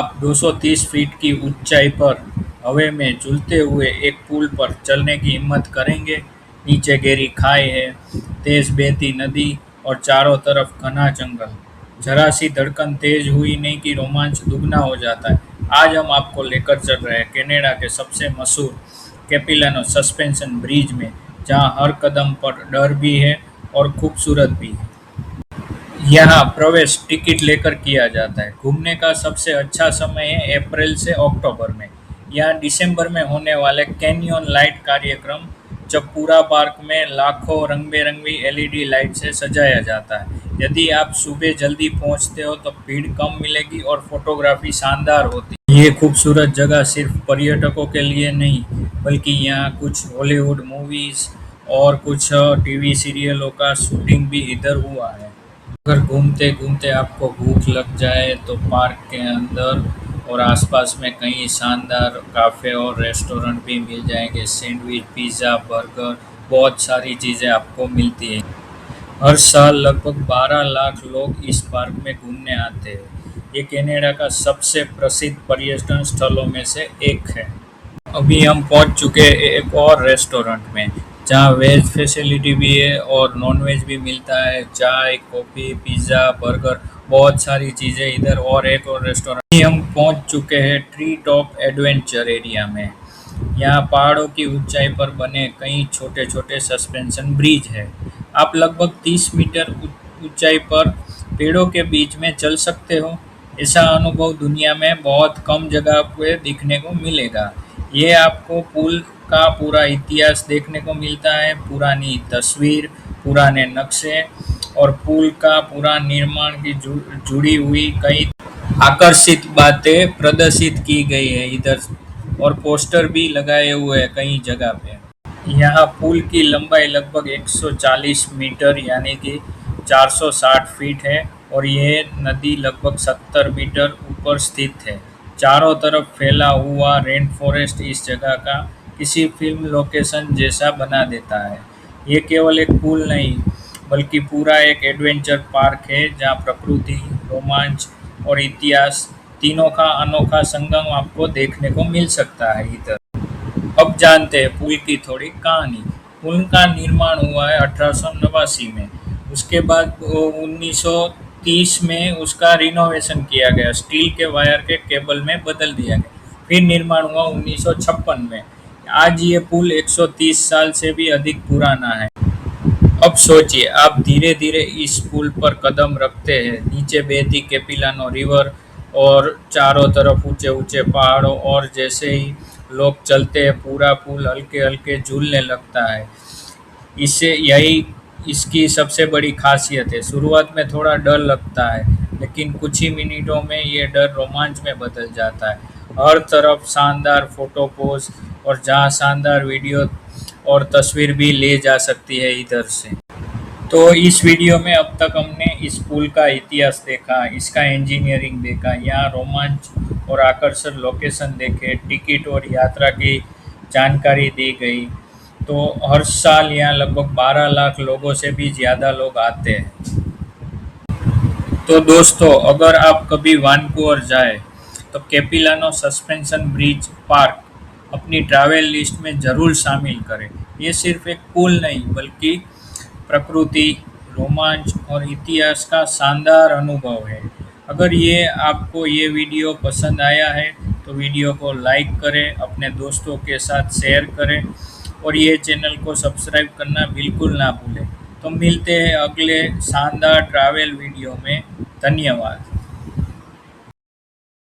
आप 230 फीट की ऊंचाई पर हवा में झूलते हुए एक पुल पर चलने की हिम्मत करेंगे? नीचे गहरी खाई है, तेज बहती नदी और चारों तरफ घना जंगल। जरा सी धड़कन तेज हुई नहीं कि रोमांच दुगना हो जाता है। आज हम आपको लेकर चल रहे हैं कनाडा के सबसे मशहूर कैपिलानो सस्पेंशन ब्रिज में, जहां हर कदम पर डर भी है और खूबसूरत भी है। यहाँ प्रवेश टिकट लेकर किया जाता है। घूमने का सबसे अच्छा समय है अप्रैल से अक्टूबर में। यहाँ दिसंबर में होने वाले कैनियन लाइट कार्यक्रम, जब पूरा पार्क में लाखों रंग बिरंगी एलईडी लाइट से सजाया जाता है। यदि आप सुबह जल्दी पहुँचते हो तो भीड़ कम मिलेगी और फोटोग्राफी शानदार होती है। ये खूबसूरत जगह सिर्फ पर्यटकों के लिए नहीं, बल्कि यहाँ कुछ हॉलीवुड मूवीज और कुछ टीवी सीरियलों का शूटिंग भी इधर हुआ है। अगर घूमते-घूमते आपको भूख लग जाए तो पार्क के अंदर और आसपास में कई शानदार काफ़े और रेस्टोरेंट भी मिल जाएंगे। सैंडविच, पिज़्ज़ा, बर्गर, बहुत सारी चीज़ें आपको मिलती हैं। हर साल लगभग 12 लाख लोग इस पार्क में घूमने आते हैं। ये कनाडा का सबसे प्रसिद्ध पर्यटन स्थलों में से एक है। अभी हम पहुंच चुके हैं एक और रेस्टोरेंट में, जहां वेज फैसिलिटी भी है और नॉन वेज भी मिलता है। चाय, कॉफ़ी, पिज़्ज़ा, बर्गर, बहुत सारी चीज़ें इधर। और एक और रेस्टोरेंट अभी हम पहुंच चुके हैं ट्री टॉप एडवेंचर एरिया में। यहाँ पहाड़ों की ऊंचाई पर बने कई छोटे छोटे सस्पेंशन ब्रिज है। आप लगभग 30 मीटर ऊंचाई पर पेड़ों के बीच में चल सकते हो। ऐसा अनुभव दुनिया में बहुत कम जगह पे दिखने को मिलेगा। ये आपको पुल का पूरा इतिहास देखने को मिलता है, पुरानी तस्वीर, पुराने नक्शे और पुल का पूरा निर्माण की जुड़ी हुई कई आकर्षित बातें प्रदर्शित की गई है इधर। और पोस्टर भी लगाए हुए हैं कई जगह पे। यहाँ पुल की लंबाई लगभग 140 मीटर यानी कि 460 फीट है और यह नदी लगभग 70 मीटर ऊपर स्थित है। चारों तरफ फैला हुआ रेन फॉरेस्ट इस जगह का किसी फिल्म लोकेशन जैसा बना देता है। ये केवल एक पुल नहीं, बल्कि पूरा एक एडवेंचर पार्क है, जहाँ प्रकृति, रोमांच और इतिहास तीनों का अनोखा संगम आपको देखने को मिल सकता है इधर। अब जानते हैं पुल की थोड़ी कहानी। पुल का निर्माण हुआ है 1889 में। उसके बाद 1930 में उसका रिनोवेशन किया गया, स्टील के वायर के केबल में बदल दिया गया। फिर निर्माण हुआ 1956 में। आज ये पुल 130 साल से भी अधिक पुराना है। अब सोचिए, आप धीरे धीरे इस पुल पर कदम रखते हैं, नीचे बहती कैपिलानो रिवर और चारों तरफ ऊंचे ऊंचे पहाड़ों, और जैसे ही लोग चलते हैं पूरा पुल हल्के हल्के झूलने लगता है। इससे यही इसकी सबसे बड़ी खासियत है। शुरुआत में थोड़ा डर लगता है, लेकिन कुछ ही मिनटों में ये डर रोमांच में बदल जाता है। हर तरफ शानदार फोटो पोज और जहाँ शानदार वीडियो और तस्वीर भी ले जा सकती है इधर से। तो इस वीडियो में अब तक हमने इस पुल का इतिहास देखा, इसका इंजीनियरिंग देखा, यहाँ रोमांच और आकर्षक लोकेशन देखे, टिकट और यात्रा की जानकारी दी गई। तो हर साल यहाँ लगभग 12 लाख लोगों से भी ज़्यादा लोग आते हैं। तो दोस्तों, अगर आप कभी वैंकूवर जाए तो कैपिलानो सस्पेंशन ब्रिज पार्क अपनी ट्रैवल लिस्ट में ज़रूर शामिल करें। ये सिर्फ एक पुल नहीं, बल्कि प्रकृति, रोमांच और इतिहास का शानदार अनुभव है। अगर ये आपको ये वीडियो पसंद आया है तो वीडियो को लाइक करें, अपने दोस्तों के साथ शेयर करें और ये चैनल को सब्सक्राइब करना बिल्कुल ना भूलें। तो मिलते हैं अगले शानदार ट्रैवल वीडियो में। धन्यवाद।